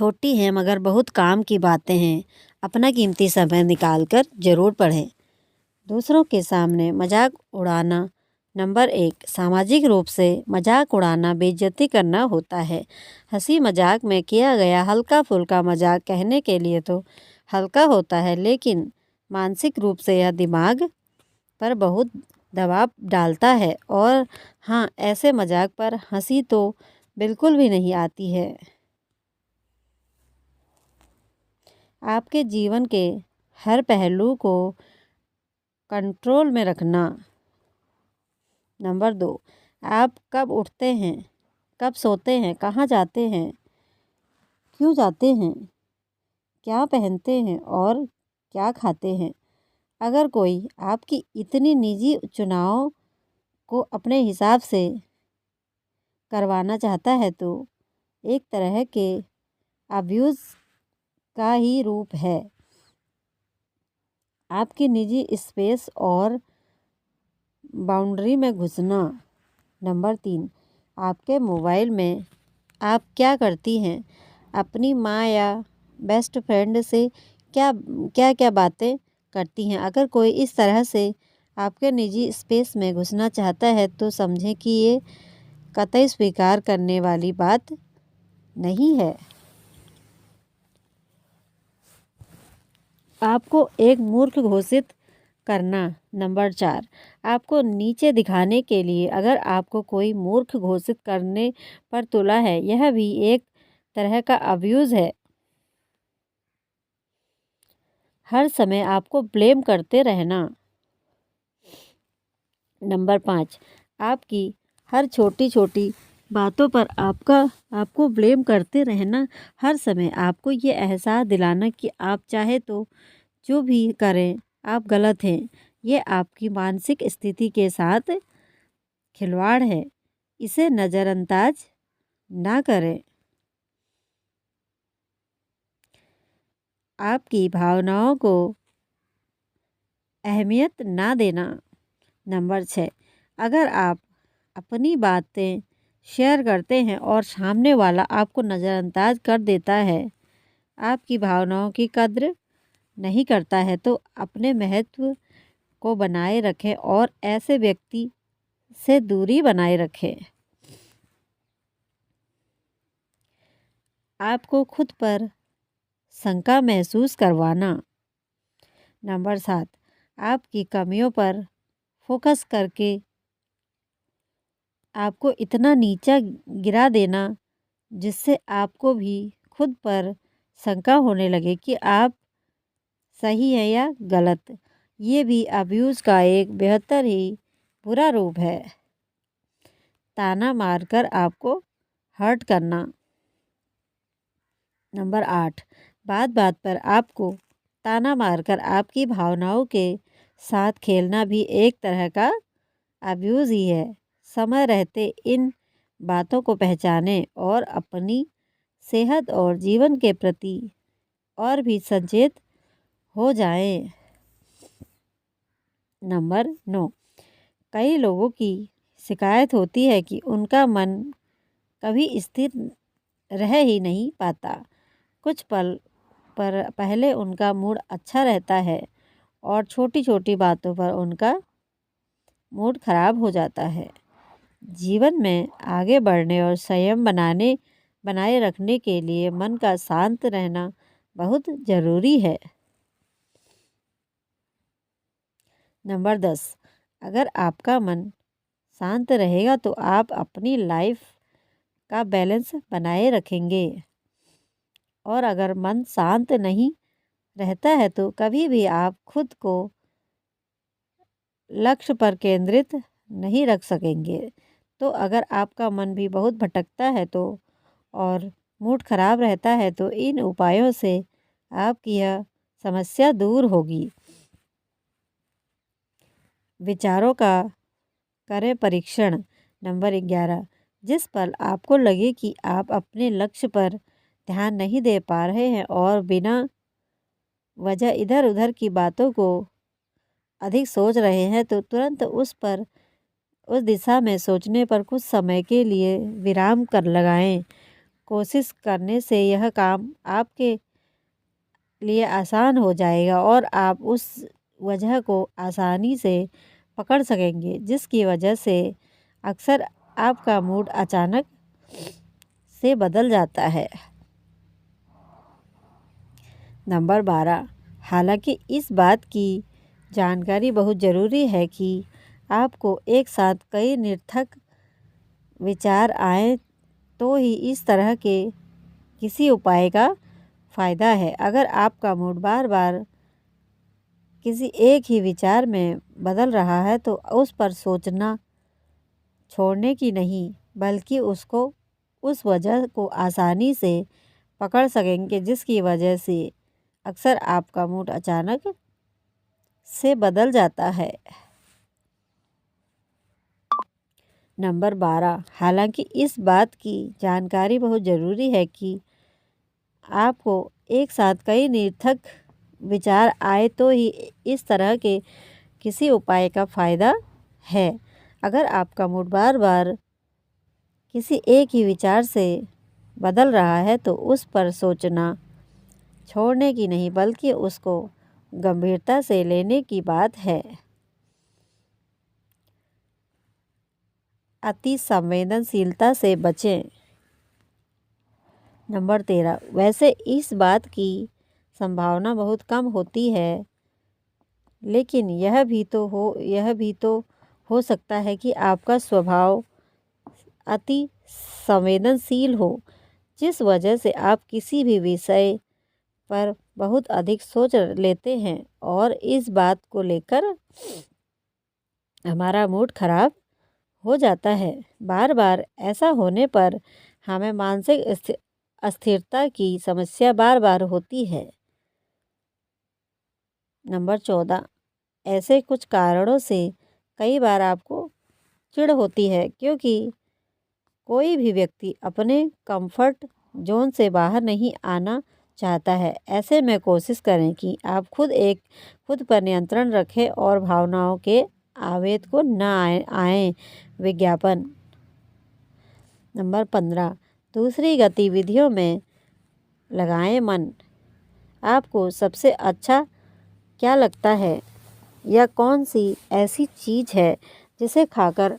छोटी हैं मगर बहुत काम की बातें हैं। अपना कीमती समय निकाल कर ज़रूर पढ़ें। दूसरों के सामने मजाक उड़ाना। नंबर 1, सामाजिक रूप से मजाक उड़ाना बेइज्जती करना होता है। हंसी मजाक में किया गया हल्का फुल्का मजाक कहने के लिए तो हल्का होता है, लेकिन मानसिक रूप से यह दिमाग पर बहुत दबाव डालता है। और हाँ, ऐसे मजाक पर हंसी तो बिल्कुल भी नहीं आती है। आपके जीवन के हर पहलू को कंट्रोल में रखना। नंबर 2, आप कब उठते हैं, कब सोते हैं, कहाँ जाते हैं, क्यों जाते हैं, क्या पहनते हैं और क्या खाते हैं। अगर कोई आपकी इतनी निजी चुनाव को अपने हिसाब से करवाना चाहता है तो एक तरह के अब्यूज़ का ही रूप है। आपकी निजी स्पेस और बाउंड्री में घुसना। नंबर 3, आपके मोबाइल में आप क्या करती हैं, अपनी माँ या बेस्ट फ्रेंड से क्या क्या क्या बातें करती हैं। अगर कोई इस तरह से आपके निजी स्पेस में घुसना चाहता है तो समझें कि ये कतई स्वीकार करने वाली बात नहीं है। आपको एक मूर्ख घोषित करना। नंबर 4, आपको नीचे दिखाने के लिए अगर आपको कोई मूर्ख घोषित करने पर तुला है, यह भी एक तरह का अब्यूज़ है। हर समय आपको ब्लेम करते रहना। नंबर 5, आपकी हर छोटी छोटी बातों पर आपको ब्लेम करते रहना। हर समय आपको ये एहसास दिलाना कि आप चाहे तो जो भी करें आप गलत हैं। ये आपकी मानसिक स्थिति के साथ खिलवाड़ है, इसे नज़रअंदाज ना करें। आपकी भावनाओं को अहमियत ना देना। नंबर 6, अगर आप अपनी बातें शेयर करते हैं और सामने वाला आपको नज़रअंदाज कर देता है, आपकी भावनाओं की कद्र नहीं करता है, तो अपने महत्व को बनाए रखें और ऐसे व्यक्ति से दूरी बनाए रखें। आपको खुद पर शंका महसूस करवाना। नंबर 7, आपकी कमियों पर फोकस करके आपको इतना नीचा गिरा देना जिससे आपको भी खुद पर शंका होने लगे कि आप सही है या गलत। ये भी अब्यूज़ का एक बेहतर ही बुरा रूप है। ताना मारकर आपको हर्ट करना। नंबर 8, बात बात पर आपको ताना मारकर आपकी भावनाओं के साथ खेलना भी एक तरह का अब्यूज़ ही है। समय रहते इन बातों को पहचानें और अपनी सेहत और जीवन के प्रति और भी सचेत हो जाएं। नंबर 9, कई लोगों की शिकायत होती है कि उनका मन कभी स्थिर रह ही नहीं पाता। कुछ पल पर पहले उनका मूड अच्छा रहता है और छोटी छोटी बातों पर उनका मूड खराब हो जाता है। जीवन में आगे बढ़ने और संयम बनाए रखने के लिए मन का शांत रहना बहुत ज़रूरी है। नंबर 10, अगर आपका मन शांत रहेगा तो आप अपनी लाइफ का बैलेंस बनाए रखेंगे। और अगर मन शांत नहीं रहता है तो कभी भी आप खुद को लक्ष्य पर केंद्रित नहीं रख सकेंगे। तो अगर आपका मन भी बहुत भटकता है तो और मूड खराब रहता है तो इन उपायों से आपकी यह समस्या दूर होगी। विचारों का करें परीक्षण। नंबर 11, जिस पल आपको लगे कि आप अपने लक्ष्य पर ध्यान नहीं दे पा रहे हैं और बिना वजह इधर उधर की बातों को अधिक सोच रहे हैं तो तुरंत उस दिशा में सोचने पर कुछ समय के लिए विराम कर लगाएं। कोशिश करने से यह काम आपके लिए आसान हो जाएगा और आप उस वजह को आसानी से पकड़ सकेंगे, जिसकी वजह से अक्सर आपका मूड अचानक से बदल जाता है। नंबर 12, हालांकि इस बात की जानकारी बहुत ज़रूरी है कि आपको एक साथ कई निरर्थक विचार आए तो ही इस तरह के किसी उपाय का फ़ायदा है। अगर आपका मूड बार बार किसी एक ही विचार में बदल रहा है तो उस पर सोचना छोड़ने की नहीं, बल्कि उसको उस वजह को आसानी से पकड़ सकेंगे, जिसकी वजह से अक्सर आपका मूड अचानक से बदल जाता है। नंबर 12, हालांकि इस बात की जानकारी बहुत ज़रूरी है कि आपको एक साथ कई निरर्थक विचार आए तो ही इस तरह के किसी उपाय का फ़ायदा है। अगर आपका मूड बार बार किसी एक ही विचार से बदल रहा है तो उस पर सोचना छोड़ने की नहीं, बल्कि उसको गंभीरता से लेने की बात है। अति संवेदनशीलता से बचें। नंबर 13, वैसे इस बात की संभावना बहुत कम होती है, लेकिन यह भी तो हो सकता है कि आपका स्वभाव अति संवेदनशील हो, जिस वजह से आप किसी भी विषय पर बहुत अधिक सोच लेते हैं और इस बात को लेकर हमारा मूड खराब हो जाता है। बार बार ऐसा होने पर हमें मानसिक अस्थिरता की समस्या बार बार होती है। नंबर 14, ऐसे कुछ कारणों से कई बार आपको चिढ़ होती है, क्योंकि कोई भी व्यक्ति अपने कंफर्ट जोन से बाहर नहीं आना चाहता है। ऐसे में कोशिश करें कि आप खुद पर नियंत्रण रखें और भावनाओं के आवेग को न आए विज्ञापन। नंबर 15, दूसरी गतिविधियों में लगाएं मन। आपको सबसे अच्छा क्या लगता है या कौन सी ऐसी चीज़ है जिसे खाकर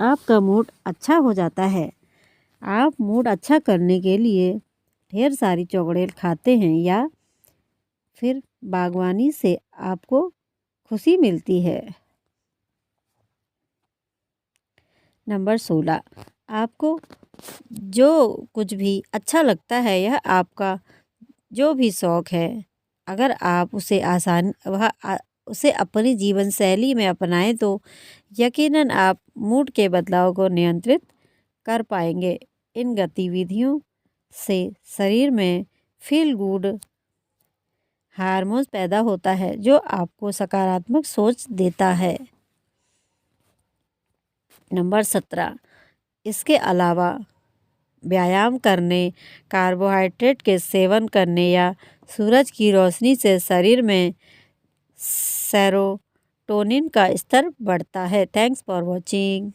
आपका मूड अच्छा हो जाता है। आप मूड अच्छा करने के लिए ढेर सारी चॉकलेट खाते हैं या फिर बागवानी से आपको खुशी मिलती है। नंबर 16, आपको जो कुछ भी अच्छा लगता है, यह आपका जो भी शौक़ है, अगर आप उसे अपनी जीवन शैली में अपनाएं तो यकीनन आप मूड के बदलाव को नियंत्रित कर पाएंगे। इन गतिविधियों से शरीर में फील गुड हार्मोन्स पैदा होता है, जो आपको सकारात्मक सोच देता है। नंबर 17, इसके अलावा व्यायाम करने, कार्बोहाइड्रेट के सेवन करने या सूरज की रोशनी से शरीर में सेरोटोनिन का स्तर बढ़ता है। Thanks for watching.